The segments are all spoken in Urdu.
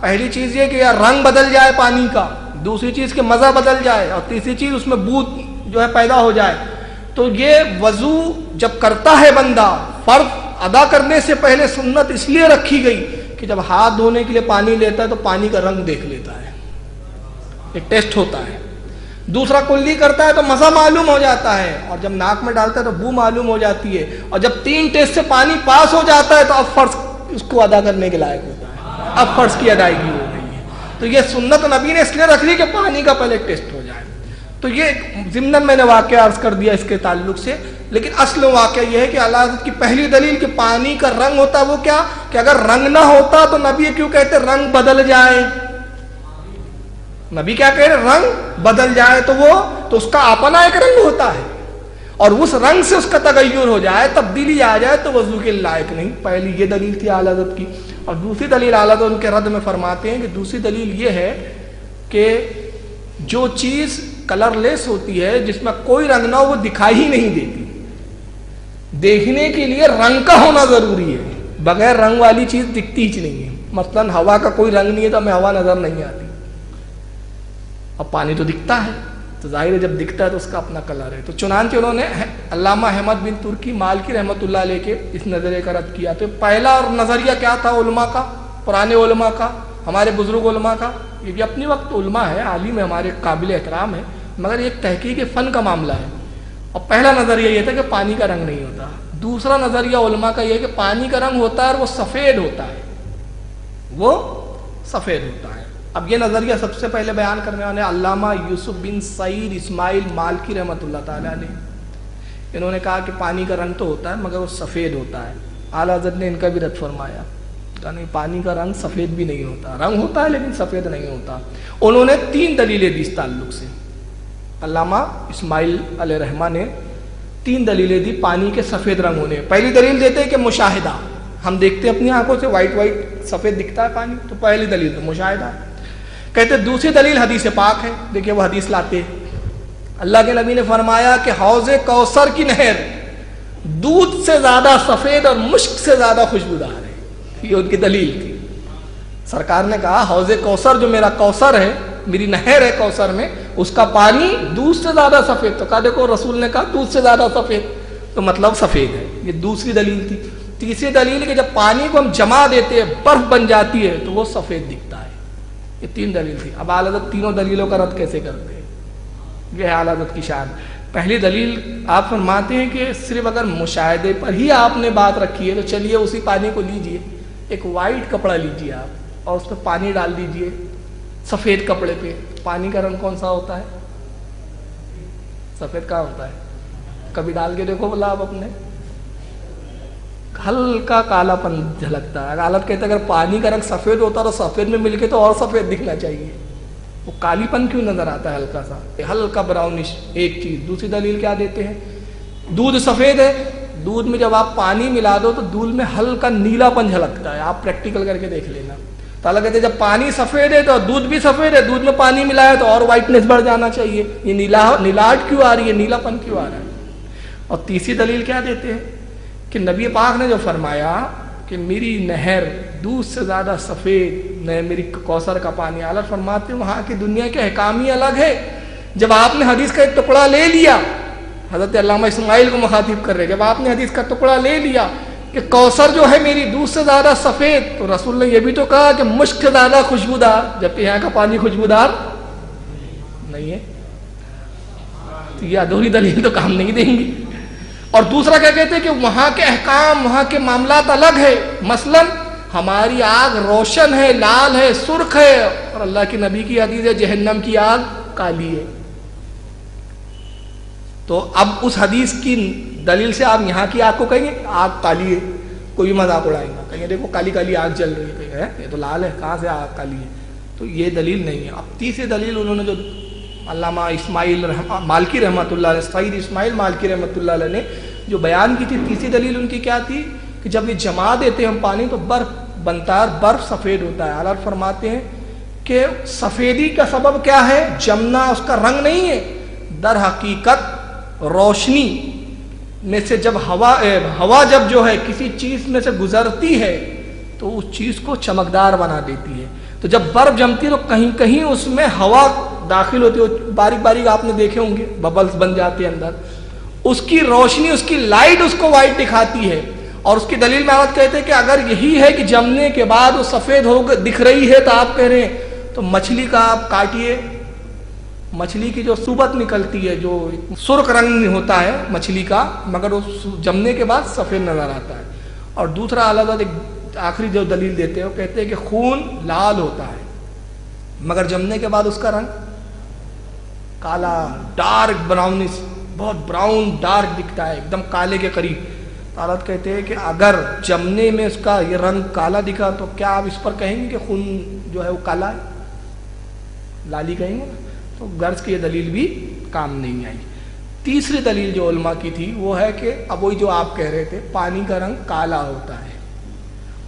پہلی چیز یہ کہ یا رنگ بدل جائے پانی کا، دوسری چیز کہ مزہ بدل جائے، اور تیسری چیز اس میں بو جو ہے پیدا ہو جائے. تو یہ وضو جب کرتا ہے بندہ، فرض ادا کرنے سے پہلے سنت اس لیے رکھی گئی کہ جب ہاتھ دھونے کے لیے پانی لیتا ہے تو پانی کا رنگ دیکھ لیتا ہے، ایک ٹیسٹ ہوتا ہے. دوسرا کلی کرتا ہے تو مزہ معلوم ہو جاتا ہے، اور جب ناک میں ڈالتا ہے تو بو معلوم ہو جاتی ہے، اور جب 3 ٹیسٹ سے پانی پاس ہو جاتا ہے تو اب فرض اس کو ادا کرنے کے لائق ہوتا ہے، اب فرض کی ادائیگی ہو گئی ہے. تو یہ سنت نبی نے اس لیے رکھ لی کہ پانی کا پہلے ٹیسٹ ہو جائے. تو یہ ضمناً میں نے واقعہ عرض کر دیا اس کے تعلق سے، لیکن اصل واقعہ یہ ہے کہ اللہ حضرت کی پہلی دلیل کہ پانی کا رنگ ہوتا ہے وہ کیا کہ اگر رنگ نہ ہوتا تو نبی کیوں کہتے رنگ بدل جائے. نبی کیا کہہ رہے رنگ بدل جائے تو اس کا اپنا ایک رنگ ہوتا ہے، اور اس رنگ سے اس کا تغیر ہو جائے، تبدیلی آ جائے تو وضو کے لائق نہیں. پہلی یہ دلیل تھی اعلیٰ حضرت کی. اور دوسری دلیل اعلیٰ حضرت ان کے رد میں فرماتے ہیں کہ دوسری دلیل یہ ہے کہ جو چیز کلر لیس ہوتی ہے، جس میں کوئی رنگ نہ ہو، وہ دکھائی ہی نہیں دیتی. دیکھنے کے لیے رنگ کا ہونا ضروری ہے، بغیر رنگ والی چیز دکھتی ہی نہیں ہے. مثلاً ہوا کا کوئی رنگ نہیں ہے تو ہمیں ہوا نظر نہیں آتی، اب پانی تو دکھتا ہے، تو ظاہر ہے جب دکھتا ہے تو اس کا اپنا کلر ہے. تو چنانچہ انہوں نے علامہ احمد بن ترکی مالکی رحمۃ اللہ علیہ کے اس نظریے کا رد کیا. تو پہلا نظریہ کیا تھا علماء کا، پرانے علماء کا، ہمارے بزرگ علماء کا. یہ بھی اپنی وقت علماء ہے، عالم ہے، ہمارے قابل احترام ہے، مگر ایک تحقیق فن کا معاملہ ہے. اور پہلا نظریہ یہ تھا کہ پانی کا رنگ نہیں ہوتا. دوسرا نظریہ علماء کا یہ ہے کہ پانی کا رنگ ہوتا ہے اور وہ سفید ہوتا ہے، وہ سفید ہوتا ہے. اب یہ نظریہ سب سے پہلے بیان کرنے والے علامہ یوسف بن سعید اسماعیل مالکی رحمۃ اللہ تعالیٰ علیہ. انہوں نے کہا کہ پانی کا رنگ تو ہوتا ہے مگر وہ سفید ہوتا ہے. اعلیٰ حضرت نے ان کا بھی رد فرمایا، یعنی پانی کا رنگ سفید بھی نہیں ہوتا، رنگ ہوتا ہے لیکن سفید نہیں ہوتا. انہوں نے 3 دلیلیں دی اس تعلق سے. علامہ اسماعیل علیہ رحمہ نے 3 دلیلیں دی پانی کے سفید رنگ ہونے. پہلی دلیل دیتے ہیں کہ مشاہدہ، ہم دیکھتے ہیں اپنی آنکھوں سے وائٹ سفید دکھتا ہے پانی، تو پہلی دلیل تو مشاہدہ ہے. کہتے دوسری دلیل حدیث پاک ہے. دیکھیں وہ حدیث لاتے ہیں، اللہ کے نبی نے فرمایا کہ حوض کوثر کی نہر دودھ سے زیادہ سفید اور مشک سے زیادہ خوشبودار ہے. یہ ان کی دلیل تھی. سرکار نے کہا حوض کوثر جو میرا کوثر ہے، میری نہر ہے کوثر میں، اس کا پانی دودھ سے زیادہ سفید. تو کہا دیکھو رسول نے کہا دودھ سے زیادہ سفید، تو مطلب سفید ہے. یہ دوسری دلیل تھی. تیسری دلیل کہ جب پانی کو ہم جما دیتے ہیں، برف بن جاتی ہے تو وہ سفید دکھتا ہے. یہ 3 دلیل تھی. اب اعلیٰ حضرت تینوں دلیلوں کا رد کیسے کرتے ہیں؟ یہ ہے اعلیٰ حضرت کی شان. پہلی دلیل آپ فرماتے ہیں کہ صرف اگر مشاہدے پر ہی آپ نے بات رکھی ہے تو چلیے اسی پانی کو لیجئے، ایک وائٹ کپڑا لیجئے آپ اور اس پہ پانی ڈال دیجئے سفید کپڑے پہ. پانی کا رنگ کون سا ہوتا ہے؟ سفید کا ہوتا ہے. کبھی ڈال کے دیکھو بلا آپ اپنے، ہلکا کالا پن جھلکتا ہے. حالت کہتے ہیں اگر پانی کا رنگ سفید ہوتا تو سفید میں مل کے تو اور سفید دکھنا چاہیے، وہ کالی پن کیوں نظر آتا ہے؟ ہلکا سا، ہلکا براؤنش. ایک چیز. دوسری دلیل کیا دیتے ہیں؟ دودھ سفید ہے، دودھ میں جب آپ پانی ملا دو تو دودھ میں ہلکا نیلا پن جھلکتا ہے. آپ پریکٹیکل کر کے دیکھ لینا. تعالیٰ کہتے ہیں جب پانی سفید ہے تو دودھ بھی سفید ہے، دودھ میں پانی ملایا تو اور وائٹنس بڑھ جانا چاہیے. یہ نیلاٹ کیوں آ رہی ہے، نیلا پن کیوں آ رہا ہے؟ اور تیسری دلیل کیا دیتے ہیں کہ نبی پاک نے جو فرمایا کہ میری نہر دودھ سے زیادہ سفید، میری کوثر کا پانی. اعلیٰ فرماتے ہیں وہاں کی دنیا کے احکام ہی الگ ہے. جب آپ نے حدیث کا ایک ٹکڑا لے لیا، حضرت علامہ اسماعیل کو مخاطب کر رہے، جب آپ نے حدیث کا ٹکڑا لے لیا کہ کوثر جو ہے میری دودھ سے زیادہ سفید، تو رسول نے یہ بھی تو کہا کہ مشک سے زیادہ خوشبودار، جبکہ یہاں کا پانی خوشبودار نہیں ہے. تو یہ ادھوری دلیل تو کام نہیں دیں گی. اور دوسرا کیا کہتے ہیں کہ وہاں کے احکام، وہاں کے معاملات الگ ہے. مثلا ہماری آگ روشن ہے، لال ہے، سرخ ہے، اور اللہ کے نبی کی حدیث ہے جہنم کی آگ کالی ہے. تو اب اس حدیث کی دلیل سے آپ یہاں کی آگ کو کہیں گے آگ کالی ہے، کوئی بھی مذاق اڑائیں گا، کہیں گے دیکھو کالی کالی آگ جل رہی ہے، یہ تو لال ہے، کہاں سے آگ کالی ہے؟ تو یہ دلیل نہیں ہے. اب تیسری دلیل انہوں نے جو علامہ اسماعیل مالکی رحمۃ اللہ علیہ، سعید اسماعیل مالکی رحمۃ اللہ علیہ نے جو بیان کی تھی، تیسری دلیل ان کی کیا تھی کہ جب یہ جما دیتے ہم پانی تو برف بنتا ہے، برف سفید ہوتا ہے. اعلیٰ فرماتے ہیں کہ سفیدی کا سبب کیا ہے؟ جمنا اس کا رنگ نہیں ہے، در حقیقت روشنی میں سے جب ہوا جب جو ہے کسی چیز میں سے گزرتی ہے تو اس چیز کو چمکدار بنا دیتی ہے. تو جب برف جمتی ہے تو کہیں کہیں اس میں ہوا داخل ہوتی ہے, باریک باریک آپ نے دیکھے ہوں گے, ببلز بن جاتے ہیں اندر, اس کی روشنی, اس کی لائٹ اس کو وائٹ دکھاتی ہے. اور اس کی دلیل میں آپ کہتے ہیں کہ اگر یہی ہے کہ جمنے کے بعد وہ سفید ہو دکھ رہی ہے, تو آپ کہہ رہے ہیں تو مچھلی کا آپ کاٹیے, مچھلی کی جو صوبت نکلتی ہے, جو سرخ رنگ ہوتا ہے مچھلی کا, مگر وہ جمنے کے بعد سفید نظر آتا ہے. اور دوسرا اعلیٰ ایک آخری جو دلیل دیتے ہیں, وہ کہتے ہیں کہ خون لال ہوتا ہے مگر جمنے کے بعد اس کا رنگ کالا, ڈارک براؤنش, بہت براؤن ڈارک دکھتا ہے, ایک دم کالے کے قریب. حالت کہتے ہیں کہ اگر جمنے میں اس کا یہ رنگ کالا دکھا تو کیا آپ اس پر کہیں گے کہ خون جو ہے وہ کالا ہے, لالی کہیں گے؟ تو غرض کی یہ دلیل بھی کام نہیں آئی. تیسری دلیل جو علماء کی تھی وہ ہے کہ اب وہی جو آپ کہہ رہے تھے, پانی کا رنگ کالا ہوتا ہے,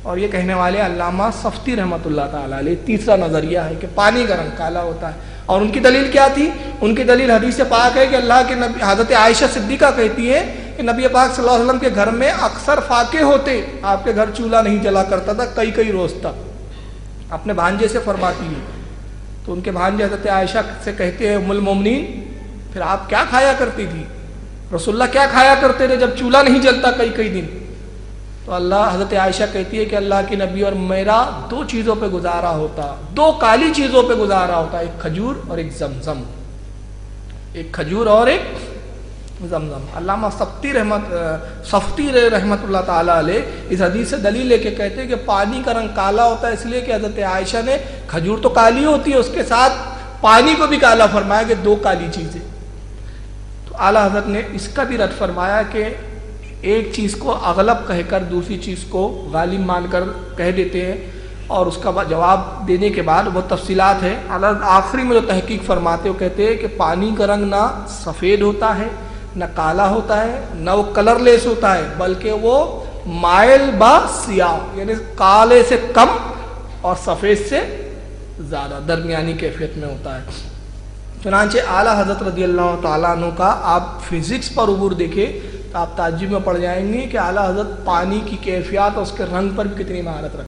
اور یہ کہنے والے علامہ صفتی رحمۃ اللہ تعالیٰ علیہ تیسرا نظریہ ہے کہ پانی کا رنگ کالا ہوتا ہے. اور ان کی دلیل کیا تھی؟ ان کی دلیل حدیث پاک ہے کہ اللہ کے نبی حضرت عائشہ صدیقہ کہتی ہے کہ نبی پاک صلی اللہ علیہ وسلم کے گھر میں اکثر فاقے ہوتے, آپ کے گھر چولہا نہیں جلا کرتا تھا کئی روز تک. اپنے بھانجے سے فرماتی ہے, تو ان کے بھانجے حضرت عائشہ سے کہتے ہیں ام المومنین پھر آپ کیا کھایا کرتی تھی, رسول اللہ کیا کھایا کرتے تھے جب چولہا نہیں جلتا کئی دن؟ تو اللہ حضرت عائشہ کہتی ہے کہ اللہ کی نبی اور میرا 2 چیزوں پہ گزارا ہوتا, 2 کالی چیزوں پہ گزارا ہوتا, ایک کھجور اور ایک زمزم, ایک کھجور اور ایک زمزم. علامہ صفتی رحمت اللہ تعالیٰ علیہ اس حدیث سے دلیل لے کے کہتے ہیں کہ پانی کا رنگ کالا ہوتا ہے اس لیے کہ حضرت عائشہ نے کھجور تو کالی ہوتی ہے, اس کے ساتھ پانی کو بھی کالا فرمایا کہ 2 کالی چیزیں. تو اعلیٰ حضرت نے اس کا بھی رد فرمایا کہ ایک چیز کو اغلب کہہ کر دوسری چیز کو غالب مان کر کہہ دیتے ہیں, اور اس کا جواب دینے کے بعد وہ تفصیلات ہے. آخری میں جو تحقیق فرماتے وہ کہتے ہیں کہ پانی کا رنگ نہ سفید ہوتا ہے, نہ کالا ہوتا ہے, نہ وہ کلر لیس ہوتا ہے, بلکہ وہ مائل با سیاہ, یعنی کالے سے کم اور سفید سے زیادہ درمیانی کیفیت میں ہوتا ہے. چنانچہ اعلیٰ حضرت رضی اللہ تعالیٰ عنہ کا آپ فزکس پر عبور دیکھیں تو آپ تعجب میں پڑ جائیں گے کہ اعلیٰ حضرت پانی کی کیفیات اور اس کے رنگ پر بھی کتنی مہارت رکھتے ہیں.